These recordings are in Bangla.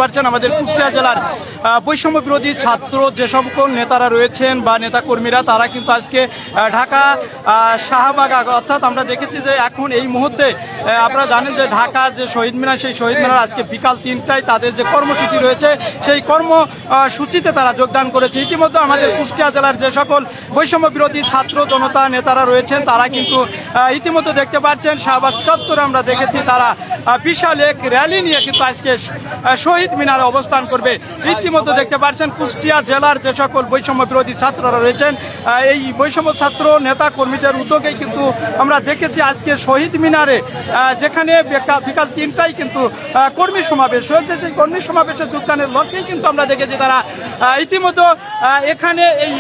পারছেন আমাদের কুষ্টিয়া জেলার বৈষম্য বিরোধী ছাত্র যে সকল নেতারা রয়েছেন বা নেতাকর্মীরা তারা কিন্তু আজকে ঢাকা শাহবাগ অর্থাৎ আমরা দেখেছি যে এখন এই মুহূর্তে আপনারা জানেন যে ঢাকা যে শহীদ মিনার সেই শহীদ মিনার আজকে বিকাল ৩টায় তাদের যে কর্মসূচি রয়েছে সেই কর্মসূচিতে তারা যোগদান করেছে। ইতিমধ্যে আমাদের কুষ্টিয়া জেলার যে সকল বৈষম্য বিরোধী ছাত্র জনতা নেতারা রয়েছেন তারা কিন্তু ইতিমধ্যে দেখতে পাচ্ছেন শাহবাগ চত্বরে আমরা দেখেছি তারা বিশাল এক র্যালি নিয়ে কিন্তু আজকে শহীদ মিনারে অবস্থান করবে। ইতিমধ্যে দেখতে পাচ্ছেন কুষ্টিয়া জেলার যে সকল বৈষম্য বিরোধী ছাত্ররা রয়েছেন এই বৈষম্য ছাত্র নেতা কর্মীদের উদ্যোগেই কিন্তু আমরা দেখেছি আজকে শহীদ মিনারে যেখানে বিকাল ৩টায় কিন্তু কর্মী সমাবেশ হয়েছে সেই কর্মী সমাবেশে যোগদানের লক্ষ্যেই কিন্তু আমরা দেখেছি তারা ইতিমধ্যে এখানে এই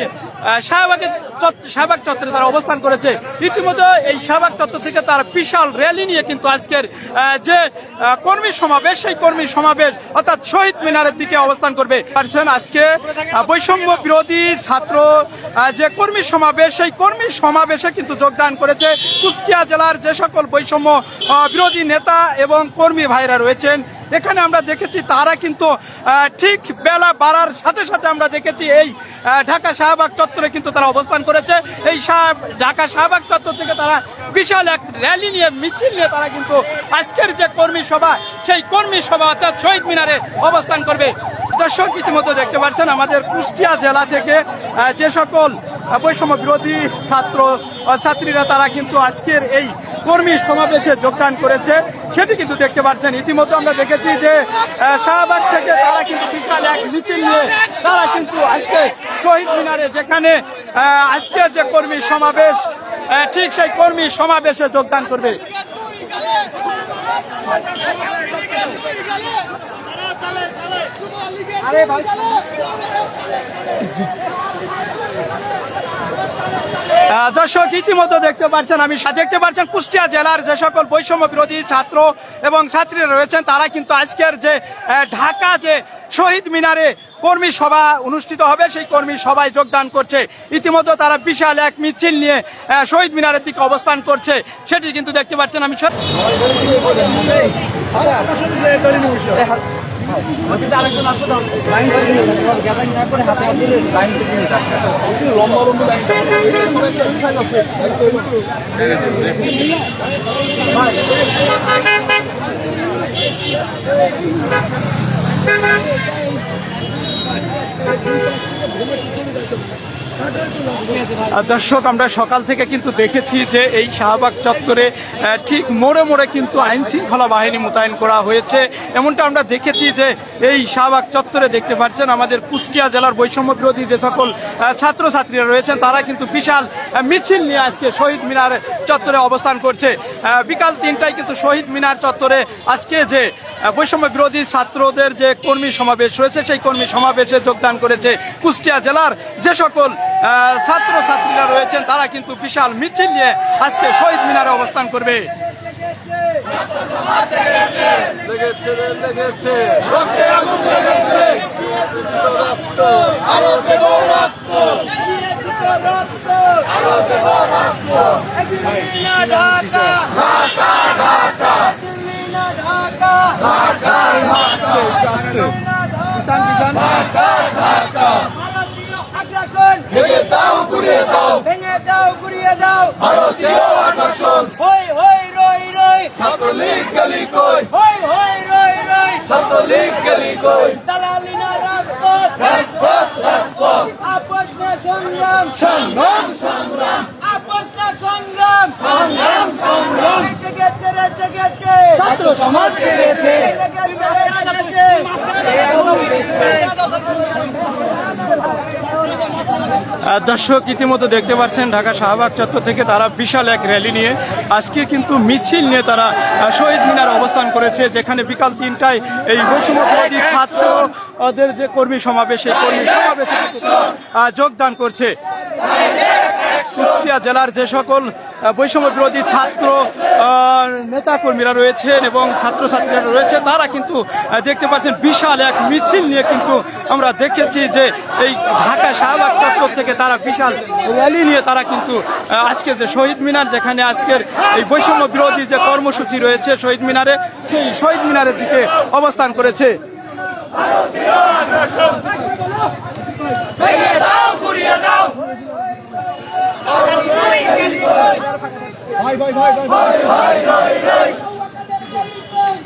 শাহবাগ চত্বরে তারা অবস্থান করেছে। ইতিমধ্যে এই শাহবাগ চত্বর থেকে তারা বিশাল র্যালি নিয়ে কিন্তু আজকের যে কর্মী সমাবেশ সেই কর্মী সমাবেশ অর্থাৎ শহীদ মিনারের দিকে অবস্থান করবে। আজকে বৈষম্য বিরোধী ছাত্র যে কর্মী সমাবেশ সেই কর্মী সমাবেশে কিন্তু যোগদান করেছে কুষ্টিয়া জেলার যে সকল বৈষম্য বিরোধী নেতা এবং কর্মী ভাইরা রয়েছেন। এখানে আমরা দেখেছি তারা কিন্তু ঠিক বেলা বাড়ার সাথে সাথে আমরা দেখেছি এই ঢাকা শাহবাগ চত্বরে কিন্তু তারা অবস্থান করেছে। এই ঢাকা শাহবাগ চত্বর থেকে তারা বিশাল এক র্যালি নিয়ে মিছিল নিয়ে তারা কিন্তু আজকের যে কর্মী সভা সেই কর্মী সভা অর্থাৎ শহীদ মিনারে অবস্থান করবে। দর্শক ইতিমধ্যে দেখতে পাচ্ছেন আমাদের কুষ্টিয়া জেলা থেকে যে সকল বৈষম্য বিরোধী ছাত্রীরা তারা কিন্তু আজকের এই কর্মী সমাবেশে যোগদান করেছে সেটি কিন্তু দেখতে পাচ্ছেন। ইতিমধ্যে আমরা দেখেছি যে শাহবাগ থেকে তারা কিন্তু বিশাল এক মিছিল নিয়ে তারা কিন্তু আজকে শহীদ মিনারে যেখানে আজকে যে কর্মী সমাবেশ ঠিক সেই কর্মী সমাবেশে যোগদান করবে। দর্শক ইতিমধ্যে দেখতে পাচ্ছেন কুষ্টিয়া জেলার যে সকল বৈষম্য বিরোধী ছাত্র এবং ছাত্রীরা রয়েছেন তারা কিন্তু আজকের যে ঢাকা যে শহীদ মিনারে কর্মী সভা অনুষ্ঠিত হবে সেই কর্মী সভায় যোগদান করছে। ইতিমধ্যে তারা বিশাল এক মিছিল নিয়ে শহীদ মিনারের দিকে অবস্থান করছে সেটি কিন্তু দেখতে পাচ্ছেন। আমি দর্শক আমরা সকাল থেকে কিন্তু দেখেছি যে এই শাহবাগ চত্বরে ঠিক মোড়ে মোড়ে কিন্তু আইন শৃঙ্খলা বাহিনী মোতায়েন করা হয়েছে। এমনটা আমরা দেখেছি যে এই শাহবাগ চত্বরে দেখতে পাচ্ছেন আমাদের কুষ্টিয়া জেলার বৈষম্য বিরোধী যে সকল ছাত্রছাত্রীরা রয়েছেন তারা কিন্তু বিশাল মিছিল নিয়ে আজকে শহীদ মিনার চত্বরে অবস্থান করছে। বিকাল ৩টায় কিন্তু শহীদ মিনার চত্বরে আজকে যে বৈষম্য বিরোধী ছাত্রদের যে কর্মী সমাবেশ রয়েছে সেই কর্মী সমাবেশে যোগদান করেছে কুষ্টিয়া জেলার যে সকল ছাত্রছাত্রীরা রয়েছেন তারা কিন্তু বিশাল মিছিল নিয়ে আজকে শহীদ মিনারে অবস্থান করবে। ভেঙে দাও গুড়িয়ে দাও ভারতীয় আকর্ষণ হই হই রই রই ছাত্রলীগ গলি কই হই হই রই রই ছাত্রলীগ গলি কই দালালি না রাজপথ রাজপথ রাজপথ আপস না সংগ্রাম সংগ্রাম সংগ্রাম আপস না সংগ্রাম সংগ্রাম সংগ্রাম জেগেছে ছাত্র সমাজ জেগেছে দর্শক ইতিমধ্যে দেখতে পাচ্ছেন ঢাকা শাহবাগ চত্বর থেকে তারা বিশাল এক র্যালি নিয়ে আজকে কিন্তু মিছিল নিয়ে তারা শহীদ মিনার অবস্থান করেছে যেখানে বিকাল ৩টায় এই বৈষম্য বিরোধী ছাত্রদের যে কর্মী সমাবেশ সেই কর্মী সমাবেশে যোগদান করছে। কুষ্টিয়া জেলার যে সকল বৈষম্য বিরোধী ছাত্র নেতাকর্মীরা রয়েছেন এবং ছাত্রছাত্রীরা রয়েছে তারা কিন্তু দেখতে পাচ্ছেন বিশাল এক মিছিল নিয়ে কিন্তু আমরা দেখেছি যে এই ঢাকা শাহবাগ চত্বর থেকে তারা বিশাল র্যালি নিয়ে তারা কিন্তু আজকে যে শহীদ মিনার যেখানে আজকের এই বৈষম্য বিরোধী যে কর্মসূচি রয়েছে শহীদ মিনারে সেই শহীদ মিনারের দিকে অবস্থান করেছে। ভেঙে দাও, গুড়িয়ে দাও। ভাই ভাই ভাই ভাই হাই রই রই,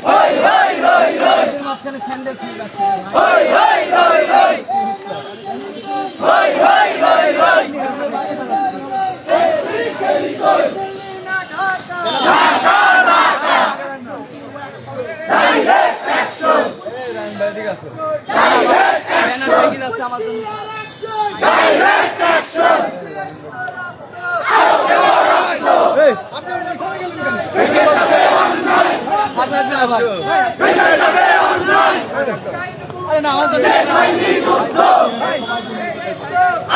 হাই হাই রই রই, হাই হাই রই রই, হাই হাই রই রই। Dhaka Dhaka, direct action, direct action, direct action.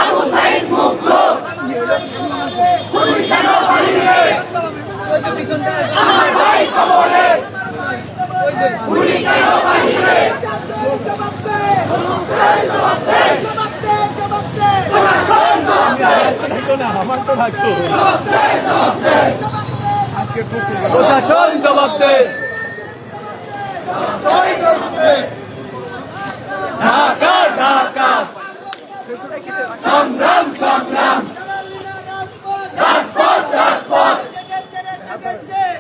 Abu Sayeed মুক্ত, আমার ভাই কবরে, গুলি কেন বাহিরে, প্রশাসন জবাব দেয়, প্রশাসন জবাব দেয়। ঢাকা ঢাকা, সংগ্রাম সংগ্রাম, রাজপথ রাজপথ,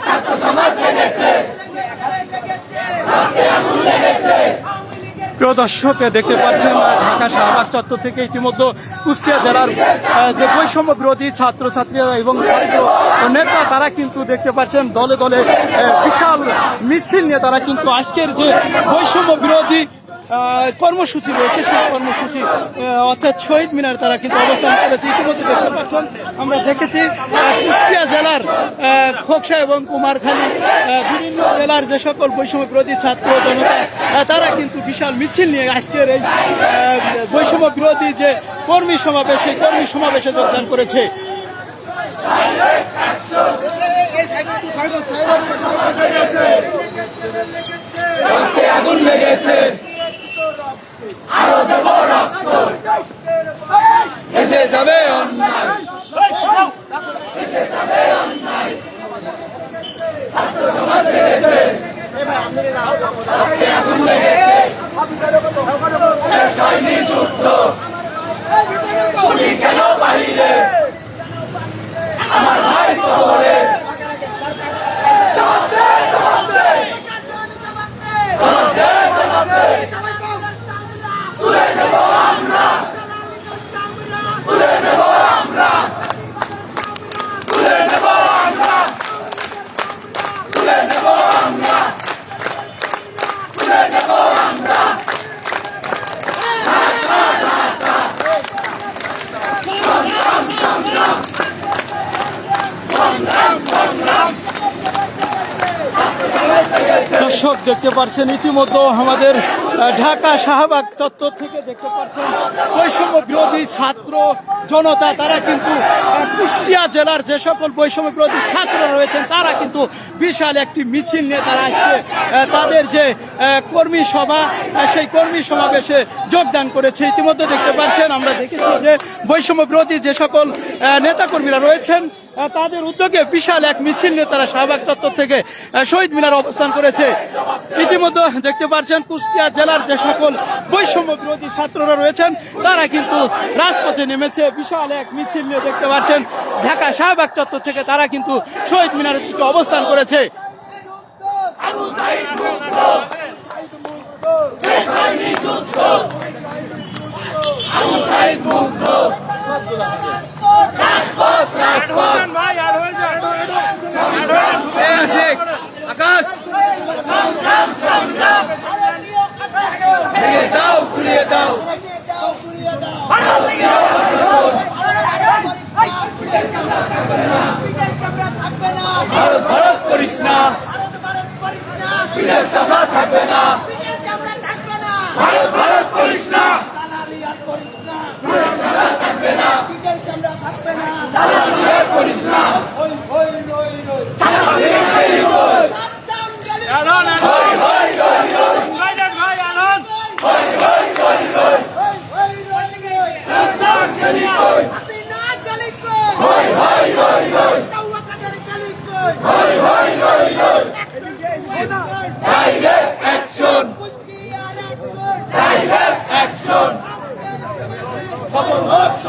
ছাত্র সমাজ জেগেছে, রাতে আগুন লেগেছে। প্রিয় দর্শক, দেখতে পাচ্ছেন ঢাকা শাহবাগ চত্বর থেকে ইতিমধ্যে কুষ্টিয়া জেলার যে বৈষম্য বিরোধী ছাত্রছাত্রীরা এবং ছাত্র নেতা তারা কিন্তু দেখতে পাচ্ছেন দলে দলে বিশাল মিছিল নিয়ে তারা কিন্তু আজকের যে বৈষম্য বিরোধী কর্মসূচি রয়েছে সেই কর্মসূচি অর্থাৎ শহীদ মিনার তারা কিন্তু অবস্থান করেছে। ইতিমধ্যে দেখতে পাচ্ছেন আমরা দেখেছি কুষ্টিয়া জেলার খোকসা এবং কুমারখালী বিভিন্ন জেলার যে সকল বৈষম্য বিরোধী ছাত্র জনতা তারা কিন্তু বিশাল মিছিল নিয়ে আজকের এই বৈষম্য বিরোধী যে কর্মী সমাবেশ সেই কর্মী সমাবেশে যোগদান করেছে। আগুন লেগেছে, আরো দেব রক্ত, এসে যাবে অন্যায়, এসে যাবে অন্যায়, ছাত্র সমাজ জেগেছে, আগুন লেগেছে, শেষ হয়নি যুদ্ধ, গুলি কেন বাহিরে, আমার ভাই কবরে, জবাব দে, জবাব দে, জবাব দে, জবাব দে। তুলে নেব আমরা, তুলে নেব আমরা, তুলে নেব আমরা, তুলে নেব আমরা, তুলে নেব আমরা। ঢাকা ঢাকা, সংগ্রাম সংগ্রাম, সংগ্রাম সংগ্রাম, দর্শক দেখতে পাচ্ছেন ইতিমধ্যে আমাদের ঢাকা শাহবাগ চত্বর থেকে দেখতে পাচ্ছেন বৈষম্য বিরোধী ছাত্র জনতা তারা কিন্তু কুষ্টিয়া জেলার যে সকল বৈষম্য বিরোধী ছাত্ররা রয়েছেন তারা কিন্তু বিশাল একটি মিছিল নিয়ে তারা আসছে তাদের যে কর্মী সভা সেই কর্মী সমাবেশে যোগদান করেছে। ইতিমধ্যে দেখতে পাচ্ছেন আমরা দেখেছি যে বৈষম্য বিরোধী যে সকল নেতাকর্মীরা রয়েছেন তাদের উদ্যোগে বিশাল এক মিছিল নিয়ে তারা শাহবাগ চত্বর থেকে শহীদ মিনার অবস্থান করেছে। ইতিমধ্যে দেখতে পাচ্ছেন কুষ্টিয়া জেলার যে সকল বৈষম্য বিরোধী ছাত্ররা রয়েছেন তারা কিন্তু রাজপথে নেমেছে বিশাল এক মিছিল নিয়ে দেখতে পাচ্ছেন ঢাকা শাহবাগ চত্বর থেকে তারা কিন্তু শহীদ মিনারের দিকে অবস্থান করেছে। আকাশ ভেঙে দাও, ঘুরিয়ে দাও, ভারত ভারত করিস না, পিঠের চামড়া থাকবে না,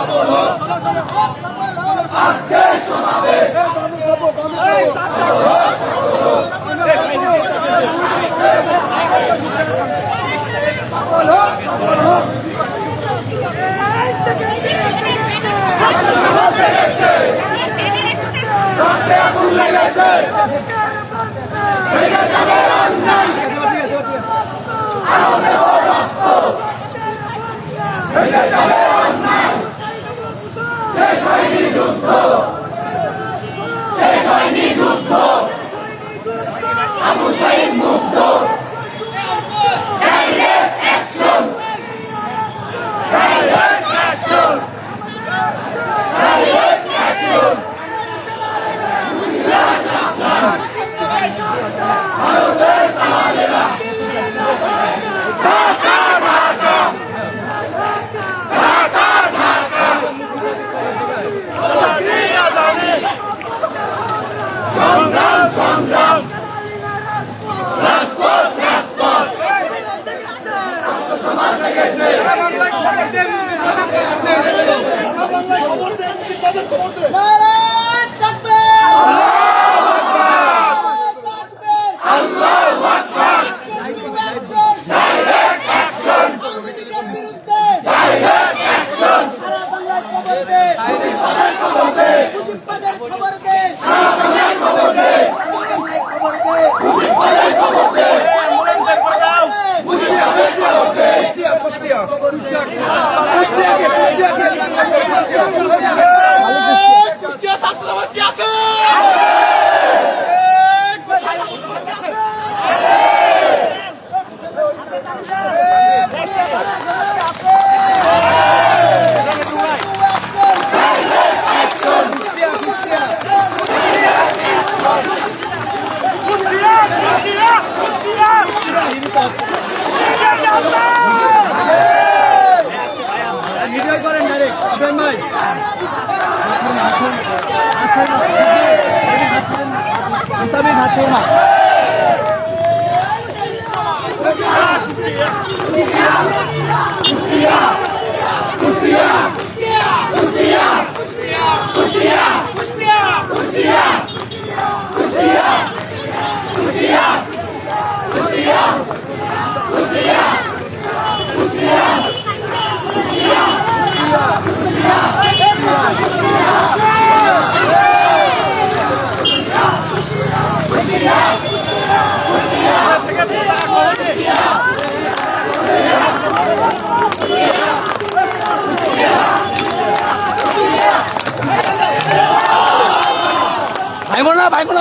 সফল হোক আজকে সমাবেশ আগুন লেগেছে ভেসে যাবে অন্যায় আরো দেব রক্ত ভেসে যাবে অন্যায় শেষ হয়নি যুদ্ধ শেষ হয়নি যুদ্ধ আবু সাইদ মুগ্ধ direct action direct action direct action ভারতের দালালেরা ঢাকা ঢাকা ঢাকা ঢাকা সংগ্রাম সংগ্রাম রাজপথ রাজপথ সমাজ রেখেছে আল্লাহু আকবার ডাইরেক্ট অ্যাকশন ডাইরেক্ট অ্যাকশন সারা বাংলার খবর দে মুজিববাদের খবর দে সারা বাংলার খবর দে মুজিববাদের খবর দে মুজিববাদের খবর দে কুষ্টিয়া ছাত্রবাদ কি আছে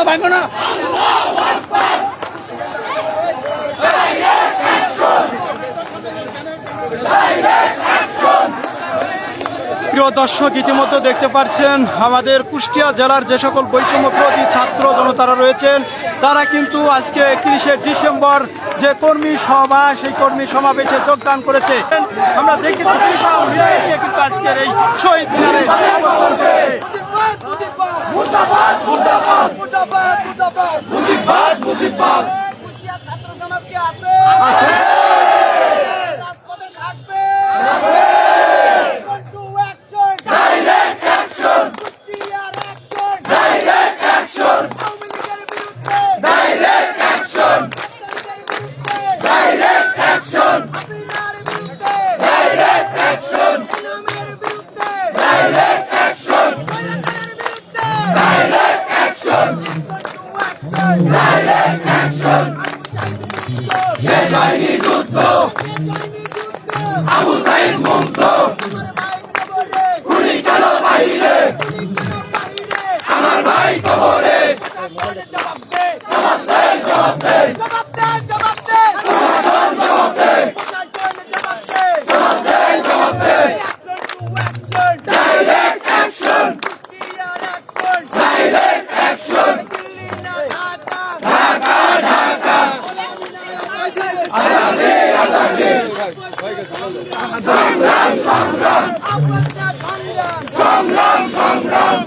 ভাঙবো না প্রিয় দর্শক, ইতিমধ্যে দেখতে পাচ্ছেন আমাদের কুষ্টিয়া জেলার যে সকল বৈষম্য বিরোধী ছাত্র জনতারা রয়েছেন তারা কিন্তু আজকে 31শে ডিসেম্বর যে কর্মী সভা সেই কর্মী সমাবেশে যোগদান করেছে। আমরা দেখেছি বিশাল মিছিল নিয়ে কিন্তু আজকের এই শহীদ মিনারে অবস্থান করেছে। মুর্দাবাদ মুর্দাবাদ মুর্দাবাদ মুর্দাবাদ মুজিববাদ মুজিববাদ কুষ্টিয়া ছাত্র সমাজ কি আছে রাজপথে থাকবে ডাইরেক্ট অ্যাকশন কুষ্টিয়ার অ্যাকশন ডাইরেক্ট অ্যাকশন আওয়ামী লীগের বিরুদ্ধে ডাইরেক্ট অ্যাকশন ডাইরেক্ট ডাইরেক্ট বিরুদ্ধে অ্যাকশন হাসিনার বিরুদ্ধে ডাইরেক্ট অ্যাকশন ইনামের বিরুদ্ধে ডাইরেক্ট অ্যাকশন কয়লাকারের বিরুদ্ধে ডাইরেক্ট অ্যাকশন ডাইরেক্ট অ্যাকশন শেষ হয়নি যুদ্ধ আবু সাইদ মুগ্ধ গুলি কেন বাহিরে আমার ভাই কবরে জবাব দে জবাব দে জবাব দে জবাব দে প্রশাসন জবাব দে জবাব দে জবাব দে জবাব দে direct action direct action Dhaka Dhaka আজাদি আজাদি সংগ্রাম সংগ্রাম সংগ্রাম সংগ্রাম